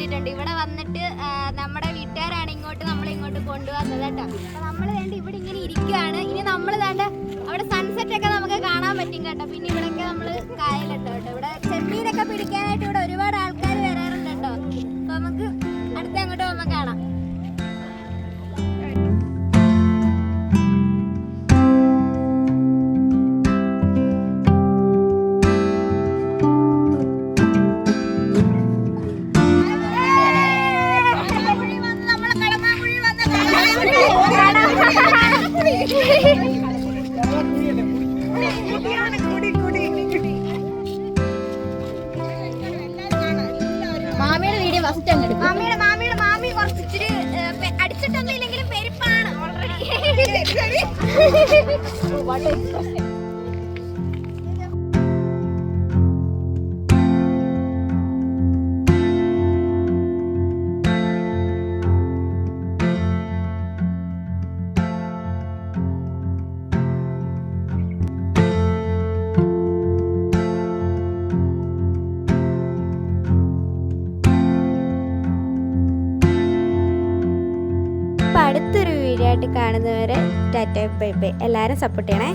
എത്തിയിട്ടുണ്ട്. ഇവിടെ വന്നിട്ട് നമ്മുടെ വീട്ടുകാരാണ് നമ്മളിങ്ങോട്ട് കൊണ്ടുവന്നത് കേട്ടോ. അപ്പൊ നമ്മൾ വേണ്ട ഇവിടെ ഇങ്ങനെ ഇരിക്കുകയാണ്. ഇനി നമ്മൾ വേണ്ട അവിടെ സൺസെറ്റ് ഒക്കെ നമുക്ക് കാണാൻ പറ്റും കേട്ടോ. പിന്നെ ഇവിടെയൊക്കെ നമ്മൾ കായലുണ്ടോ കേട്ടോ. ഇവിടെ ചെമ്മീനൊക്കെ പിടിക്കാനായിട്ട് ഇവിടെ ഒരുപാട് ആൾക്കാർ വരാറുണ്ട് കേട്ടോ. അപ്പൊ നമുക്ക് അടുത്ത അങ്ങോട്ട് പോകുമ്പോൾ കാണാം. മാമിയുടെ വീഡിയോ ഫസ്റ്റ് അങ്ങ് എടുക്കും. മാമി കുറച്ച് ഇച്ചിരി അടിച്ചിട്ടൊന്നും ഇല്ലെങ്കിലും പെരുപ്പാണ് ഓൾറെഡി. അടുത്തൊരു വീഡിയോ ആയിട്ട് കാണുന്നവരെ ടാറ്റ ബൈ ബൈ. എല്ലാവരും സപ്പോർട്ട് ചെയ്യണേ.